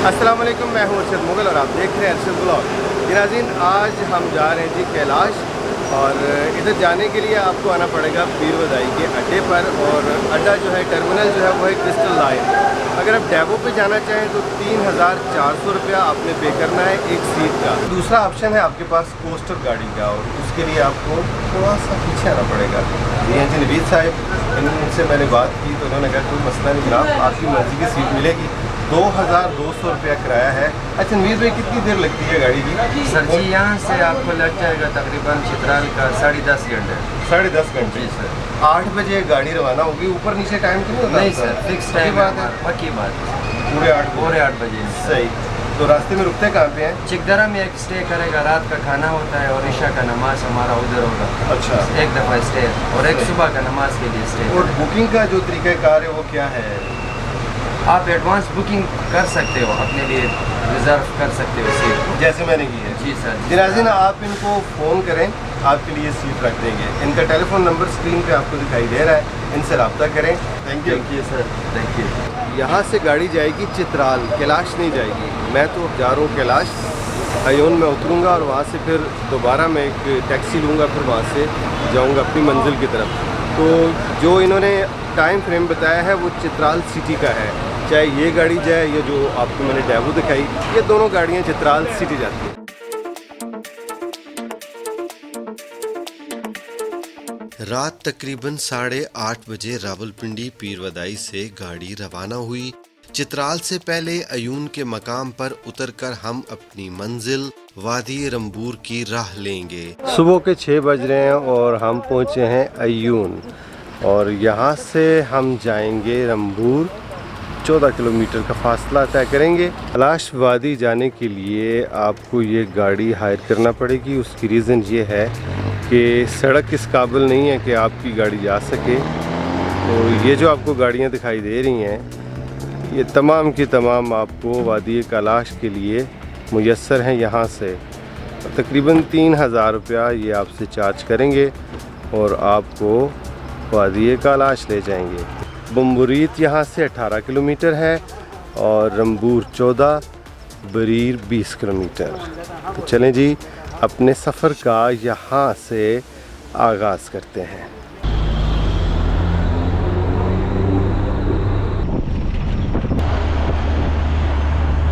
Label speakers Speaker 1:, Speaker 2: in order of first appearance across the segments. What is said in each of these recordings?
Speaker 1: अस्सलाम वालेकुम, मैं हूं अरशद मुगल और आप देख रहे हैं अरशद ब्लॉग। नाज़रीन, आज हम जा रहे हैं जी कैलाश, और इधर जाने के लिए आपको आना पड़ेगा पीरवदाई के अड्डे पर, और अड्डा जो है, टर्मिनल जो है वो है क्रिस्टल लाइन। अगर आप डेपो पे जाना चाहें तो 3400 रुपया आपने पे करना है एक सीट का। दूसरा ऑप्शन है आपके पास कोस्टर गाड़ी का, और उसके लिए आपको थोड़ा सा पीछे आना पड़ेगा। ये जी नवीद साहब, इनसे मैंने बात की तो उन्होंने कहा कोई मसला नहीं जनाब, आपकी मर्ज़ी की सीट मिलेगी। 2200 रुपया किराया है। अच्छा नवीद भाई, कितनी देर लगती है गाड़ी की?
Speaker 2: सर जी, यहाँ से आपको लग जाएगा तकरीबन चित्राल का 10.5 घंटे।
Speaker 1: 10.5 घंटे?
Speaker 2: जी सर।
Speaker 1: 8 बजे गाड़ी रवाना होगी। ऊपर नीचे टाइम तो नहीं होता?
Speaker 2: नहीं सर, फिक्स टाइम
Speaker 1: बात है,
Speaker 2: पक्की बात है।
Speaker 1: पूरे 8
Speaker 2: बजे।
Speaker 1: सही। तो रास्ते में रुकते कहाँ पे हैं?
Speaker 2: चिकदरा में एक स्टे करेगा, रात का खाना होता है, और ईशा का नमाज हमारा उधर होगा।
Speaker 1: अच्छा,
Speaker 2: एक दफ़ा स्टे, और एक सुबह का नमाज के लिए स्टे।
Speaker 1: और बुकिंग का जो तरीक़ाकार है वो क्या है?
Speaker 2: आप एडवांस बुकिंग कर सकते हो, अपने लिए रिजर्व कर सकते हो सीट को,
Speaker 1: जैसे मैंने की है।
Speaker 2: जी सर।
Speaker 1: नाज़रीन, आप इनको फ़ोन करें, आपके लिए सीट रख देंगे। इनका टेलीफोन नंबर स्क्रीन पे आपको दिखाई दे रहा है, इनसे रब्ता करें। Thank you
Speaker 2: sir, thank you.
Speaker 1: यहाँ से गाड़ी जाएगी चित्राल, कैलाश नहीं जाएगी। मैं तो जा रहा हूँ कैलाश, अयोन में उतरूँगा और वहाँ से फिर दोबारा मैं एक टैक्सी लूँगा, फिर वहाँ से जाऊँगा अपनी मंजिल की तरफ। तो जो इन्होंने टाइम फ्रेम बताया है वो चित्राल सिटी का है। चाहे ये गाड़ी जाए या जो आपको मैंने डेवो दिखाई, ये दोनों गाड़ियाँ चित्राल सिटी जाती हैं।
Speaker 3: रात तकरीबन 8:30 बजे रावलपिंडी पीरवदाई से गाड़ी रवाना हुई। चित्राल से पहले अयून के मकाम पर उतरकर हम अपनी मंजिल वादी रंबूर की राह लेंगे।
Speaker 1: सुबह के 6 बज रहे हैं और हम पहुँचे हैं अयून, और यहाँ से हम जाएंगे रंबूर। 14 किलोमीटर का फासला तय करेंगे। कैलाश वादी जाने के लिए आपको ये गाड़ी हायर करना पड़ेगी। उसकी रीज़न ये है कि सड़क इस काबिल नहीं है कि आपकी गाड़ी जा सके। तो ये जो आपको गाड़ियाँ दिखाई दे रही हैं, ये तमाम की तमाम आपको वादी कैलाश के लिए मुयस्सर हैं। यहाँ से तकरीबन 3000 रुपया ये आपसे चार्ज करेंगे और आपको वादी कैलाश ले जाएंगे। बम्बुरीत यहाँ से 18 किलोमीटर है और रंबूर 14, बरीर 20 किलोमीटर। तो चलें जी, अपने सफ़र का यहाँ से आगाज़ करते हैं।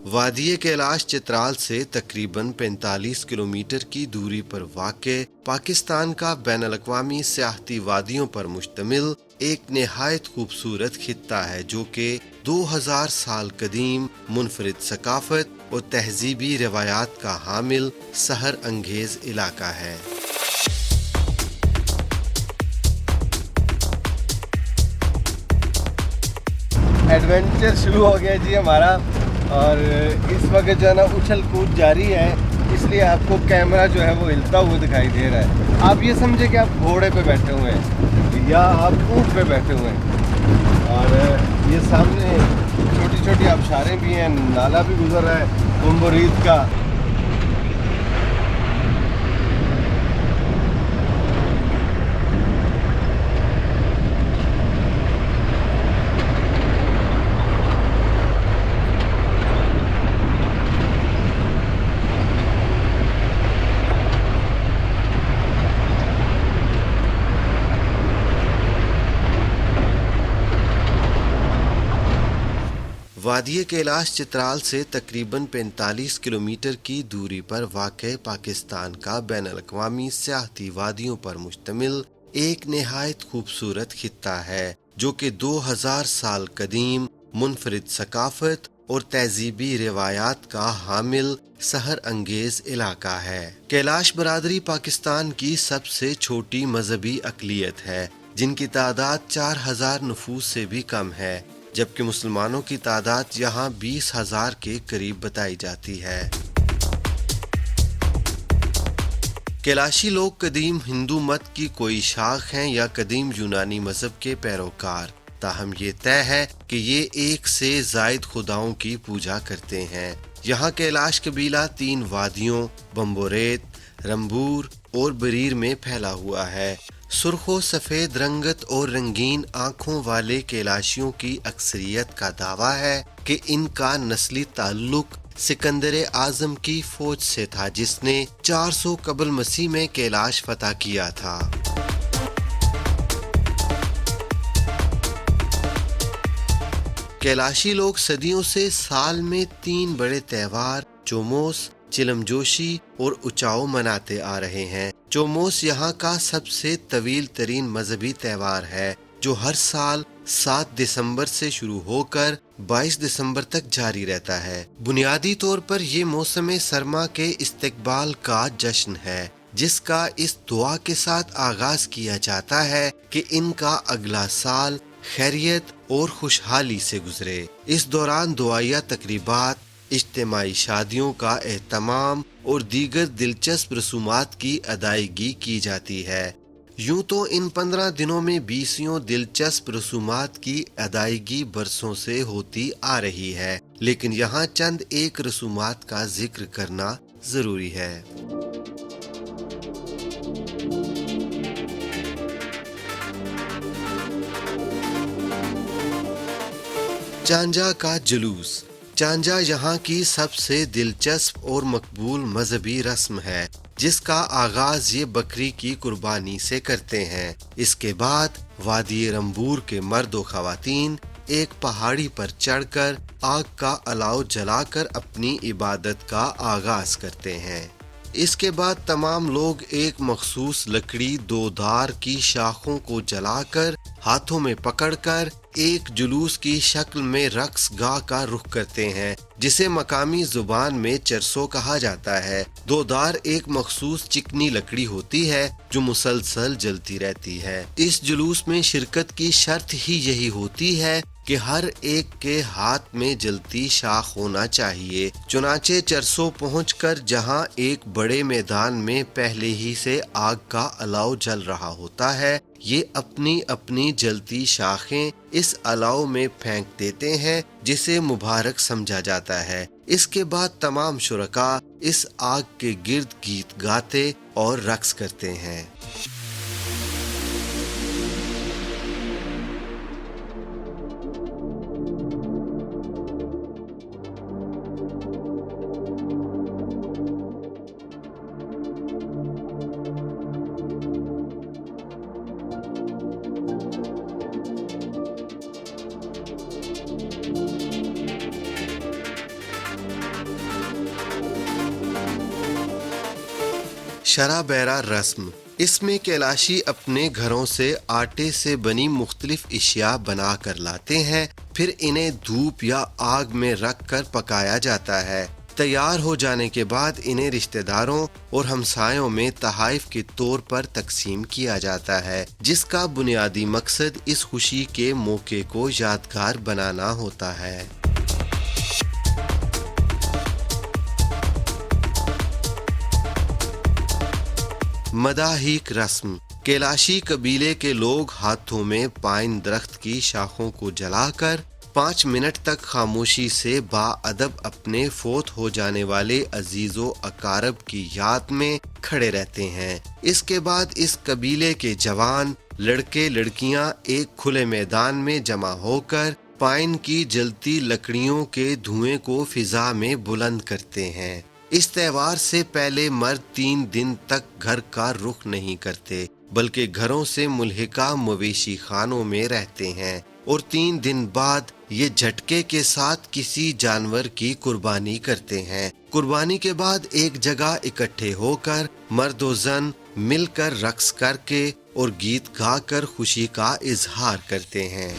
Speaker 3: वादी कैलाश चित्राल से तकरीबन 45 किलोमीटर की दूरी पर वाक़े पाकिस्तान का बैनुल-अक़वामी सियाहती वादियों पर मुश्तमिल एक निहायत खूबसूरत खित्ता है, जो कि 2000 साल कदीम मुनफरिद सकाफत और तहजीबी रवायात का हामिल सहर अंगेज इलाका है।
Speaker 1: एडवेंचर शुरू हो गया जी हमारा, और इस वक्त जो है ना उछल कूद जारी है, इसलिए आपको कैमरा जो है वो हिलता हुआ दिखाई दे रहा है। आप ये समझे कि आप घोड़े पे बैठे हुए हैं या आप ऊँट पे बैठे हुए हैं, और ये सामने छोटी छोटी आबशारें भी हैं, नाला भी गुजर रहा है बम्बुरीत का।
Speaker 3: वादी कैलाश चित्राल से तकरीबन 45 किलोमीटर की दूरी पर वाक़े पाकिस्तान का बैनुल-अक़वामी सियाहती वादियों पर मुश्तमिल एक निहायत खूबसूरत खित्ता है, जो कि 2000 साल कदीम मुनफरिद सकाफत और तहजीबी रिवायात का हामिल सहर अंगेज इलाका है। कैलाश बरादरी पाकिस्तान की सबसे छोटी मजहबी अक़लियत है, जिनकी तादाद 4000 नफूस से भी कम है, जबकि मुसलमानों की तादाद यहाँ 20,000 के करीब बताई जाती है। कैलाशी लोग कदीम हिंदू मत की कोई शाख हैं या कदीम यूनानी मजहब के पैरोकार, ताहम ये तय है कि ये एक से जायद खुदाओं की पूजा करते हैं। यहाँ कैलाश कबीला 3 वादियों बम्बोरेत, रंबूर और बरीर में फैला हुआ है, سرخ و سفید رنگت اور رنگین آنکھوں والے کیلاشیوں کی اکثریت کا دعویٰ ہے کہ ان کا نسلی تعلق سکندر اعظم کی فوج سے تھا، جس نے 400 قبل مسیح میں کیلاش فتح کیا تھا۔ کیلاشی لوگ صدیوں سے سال میں 3 بڑے تہوار چوموس، چلم جوشی اور اچاؤ مناتے آ رہے ہیں۔ چوموس یہاں کا سب سے طویل ترین مذہبی تہوار ہے، جو ہر سال 7 دسمبر سے شروع ہو کر 22 دسمبر تک جاری رہتا ہے۔ بنیادی طور پر یہ موسم سرما کے استقبال کا جشن ہے، جس کا اس دعا کے ساتھ آغاز کیا جاتا ہے کہ ان کا اگلا سال خیریت اور خوشحالی سے گزرے۔ اس دوران دعائیہ تقریبات، اجتماعی شادیوں کا اہتمام اور دیگر دلچسپ رسومات کی ادائیگی کی جاتی ہے۔ یوں تو ان 15 دنوں میں 20 دلچسپ رسومات کی ادائیگی برسوں سے ہوتی آ رہی ہے، لیکن یہاں چند ایک رسومات کا ذکر کرنا ضروری ہے۔ چانجا کا جلوس۔ چانجا یہاں کی سب سے دلچسپ اور مقبول مذہبی رسم ہے، جس کا آغاز یہ بکری کی قربانی سے کرتے ہیں۔ اس کے بعد وادی رمبور کے مرد و خواتین ایک پہاڑی پر چڑھ کر آگ کا الاؤ جلا کر اپنی عبادت کا آغاز کرتے ہیں۔ اس کے بعد تمام لوگ ایک مخصوص لکڑی 2 دار کی شاخوں کو جلا کر ہاتھوں میں پکڑ کر ایک جلوس کی شکل میں رقص گاہ کا رخ کرتے ہیں، جسے مقامی زبان میں چرسو کہا جاتا ہے۔ 2 دار ایک مخصوص چکنی لکڑی ہوتی ہے جو مسلسل جلتی رہتی ہے۔ اس جلوس میں شرکت کی شرط ہی یہی ہوتی ہے کہ ہر ایک کے ہاتھ میں جلتی شاخ ہونا چاہیے۔ چنانچہ چرسو پہنچ کر جہاں ایک بڑے میدان میں پہلے ہی سے آگ کا الاؤ جل رہا ہوتا ہے، یہ اپنی اپنی جلتی شاخیں اس الاؤ میں پھینک دیتے ہیں، جسے مبارک سمجھا جاتا ہے۔ اس کے بعد تمام شرکاء اس آگ کے گرد گیت گاتے اور رقص کرتے ہیں۔ شرح بیرہ رسم۔ اس میں کیلاشی اپنے گھروں سے آٹے سے بنی مختلف اشیاء بنا کر لاتے ہیں، پھر انہیں دھوپ یا آگ میں رکھ کر پکایا جاتا ہے۔ تیار ہو جانے کے بعد انہیں رشتہ داروں اور ہمسایوں میں تحائف کے طور پر تقسیم کیا جاتا ہے، جس کا بنیادی مقصد اس خوشی کے موقع کو یادگار بنانا ہوتا ہے۔ مداحیک رسم۔ کیلاشی قبیلے کے لوگ ہاتھوں میں پائن درخت کی شاخوں کو جلا کر 5 منٹ تک خاموشی سے باادب اپنے فوت ہو جانے والے عزیز و اقارب کی یاد میں کھڑے رہتے ہیں۔ اس کے بعد اس قبیلے کے جوان لڑکے لڑکیاں ایک کھلے میدان میں جمع ہو کر پائن کی جلتی لکڑیوں کے دھوئیں کو فضا میں بلند کرتے ہیں۔ اس تہوار سے پہلے مرد 3 دن تک گھر کا رخ نہیں کرتے، بلکہ گھروں سے ملحقہ مویشی خانوں میں رہتے ہیں، اور 3 دن بعد یہ جھٹکے کے ساتھ کسی جانور کی قربانی کرتے ہیں۔ قربانی کے بعد ایک جگہ اکٹھے ہو کر مرد و زن مل کر رقص کر کے اور گیت گا کر خوشی کا اظہار کرتے ہیں۔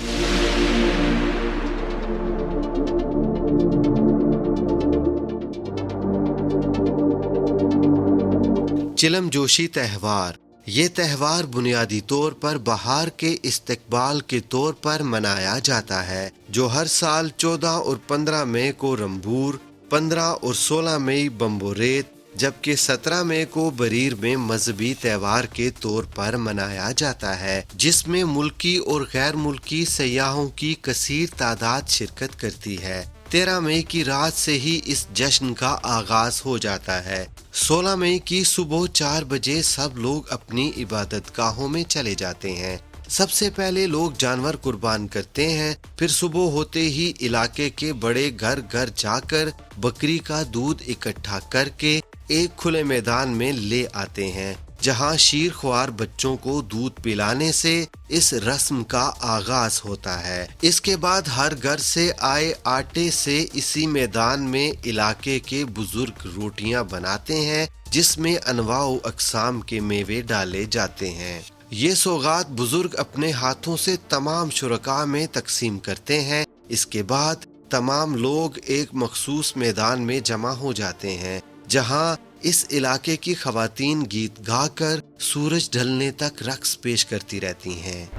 Speaker 3: چلم جوشی تہوار۔ یہ تہوار بنیادی طور پر بہار کے استقبال کے طور پر منایا جاتا ہے، جو ہر سال 14 اور 15 مئی کو رمبور، 15 اور 16 مئی بمبوریت، جبکہ 17 مئی کو بریر میں مذہبی تہوار کے طور پر منایا جاتا ہے، جس میں ملکی اور غیر ملکی سیاحوں کی کثیر تعداد شرکت کرتی ہے۔ 13 مئی کی رات سے ہی اس جشن کا آغاز ہو جاتا ہے۔ 16 मई की सुबह 4 बजे सब लोग अपनी इबादत गाहों में चले जाते हैं। सबसे पहले लोग जानवर कुर्बान करते हैं, फिर सुबह होते ही इलाके के बड़े घर घर जाकर बकरी का दूध इकट्ठा करके एक खुले मैदान में ले आते हैं, जहां शीर ख्वार बच्चों को दूध पिलाने से इस रस्म का आगाज होता है। इसके बाद हर घर से आए आटे से इसी मैदान में इलाके के बुजुर्ग रोटियां बनाते हैं, जिसमें अनवाओ अकसाम के मेवे डाले जाते हैं। ये सौगात बुजुर्ग अपने हाथों से तमाम शुरका में तकसीम करते हैं। इसके बाद तमाम लोग एक मखसूस मैदान में जमा हो जाते हैं, जहां इस इलाके की खवातीन गीत गाकर सूरज ढलने तक रक्स पेश करती रहती हैं।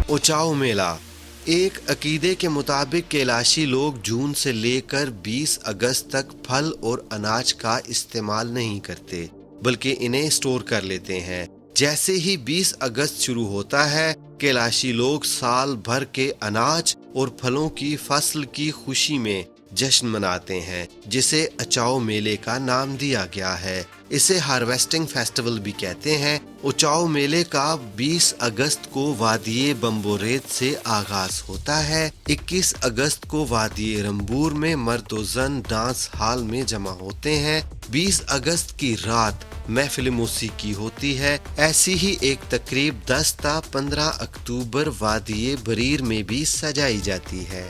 Speaker 3: ओचाओ मेला। एक अकीदे के मुताबिक कैलाशी लोग जून से लेकर 20 अगस्त तक फल और अनाज का इस्तेमाल नहीं करते, बल्कि इन्हें स्टोर कर लेते हैं। जैसे ही 20 अगस्त शुरू होता है, कैलाशी लोग साल भर के अनाज और फलों की फसल की खुशी में जश्न मनाते हैं, जिसे ओचाओ मेले का नाम दिया गया है। इसे हार्वेस्टिंग फेस्टिवल भी कहते हैं। ओचाओ मेले का 20 अगस्त को वादिये बम्बोरेत से आगाज होता है। 21 अगस्त को वादिये रंबूर में मर्द और जन डांस हॉल में जमा होते हैं। 20 अगस्त की रात महफिल मौसीकी होती है। ऐसी ही एक तकरीब 10 ता 15 अक्टूबर वादिये बरीर में भी सजाई जाती है।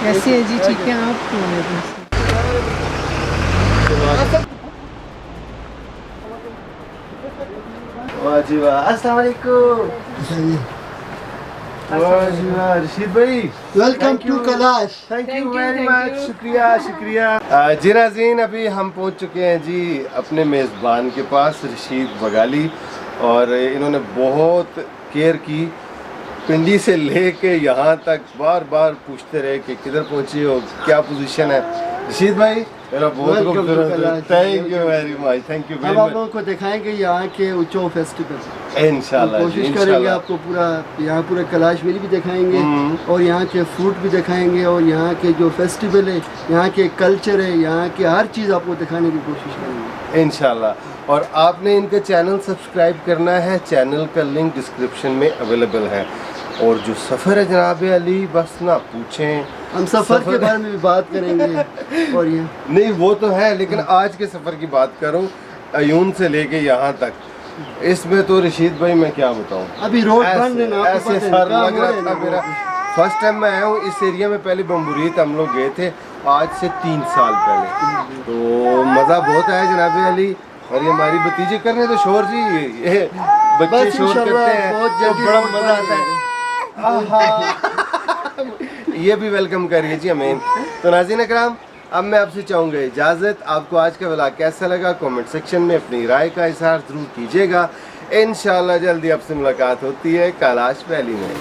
Speaker 4: कैसे है जी? ठीक है आप?
Speaker 1: वाह जी वाह, अस्सलाम वालेकुम। वाह जी वाह, रशीद भाई
Speaker 5: welcome to Kailash.
Speaker 1: Thank you very much, शुक्रिया शुक्रिया। जी नाज़रीन, अभी हम पहुंच चुके हैं जी अपने मेज़बान के पास, रशीद बगाली, और इन्होंने बहुत केयर की। पिंडी से लेके यहाँ तक बार बार पूछते रहे कि किधर पहुंची हो, क्या पोजीशन है। रशीद भाई मेरा बहुत खूबसूरत, thank you very much, thank you very
Speaker 5: अब आप
Speaker 1: मच।
Speaker 5: लोगों को दिखाएंगे यहाँ के ओचाओ फेस्टिवल।
Speaker 1: इंशाल्लाह जी,
Speaker 5: कोशिश करेंगे
Speaker 1: इंशाल्लाह।
Speaker 5: आपको पूरा यहाँ पूरा कैलाश मेली भी दिखाएंगे और यहाँ के फूड भी दिखाएंगे और यहाँ के जो फेस्टिवल है, यहाँ के कल्चर है, यहाँ के हर चीज़ आपको दिखाने की कोशिश करेंगे
Speaker 1: इंशाल्लाह। और आपने इनका चैनल सब्सक्राइब करना है, चैनल का लिंक डिस्क्रिप्शन में अवेलेबल है। और जो सफ़र है जनाब अली, बस ना पूछें,
Speaker 5: हम सफ़र के बारे में भी बात करेंगे। और ये
Speaker 1: नहीं वो तो है, लेकिन आज के सफ़र की बात करूं, अयून से लेके यहाँ तक, इसमें तो रशीद भाई मैं क्या बताऊं,
Speaker 5: अभी रोड बंद है ना,
Speaker 1: ऐसे सर लग रहा था मेरा। फर्स्ट टाइम मैं आया हूँ इस एरिया में, पहले बम्बुरीत हम लोग गए थे आज से 3 साल पहले, तो मज़ा बहुत आया जनाब अली। और ये हमारी भतीजे कर रहे हैं तो शोर जी, ये बच्चे शोर करते हैं तो बड़ा मज़ा आता है। ये भी वेलकम करिए जी हमें। तो नाज़रीन इकराम, अब मैं आपसे चाहूँगा इजाज़त। आपको आज का व्लॉग कैसा लगा कमेंट सेक्शन में अपनी राय का इज़हार ज़रूर कीजिएगा। इंशाल्लाह जल्दी आपसे मुलाकात होती है कैलाश वैली में।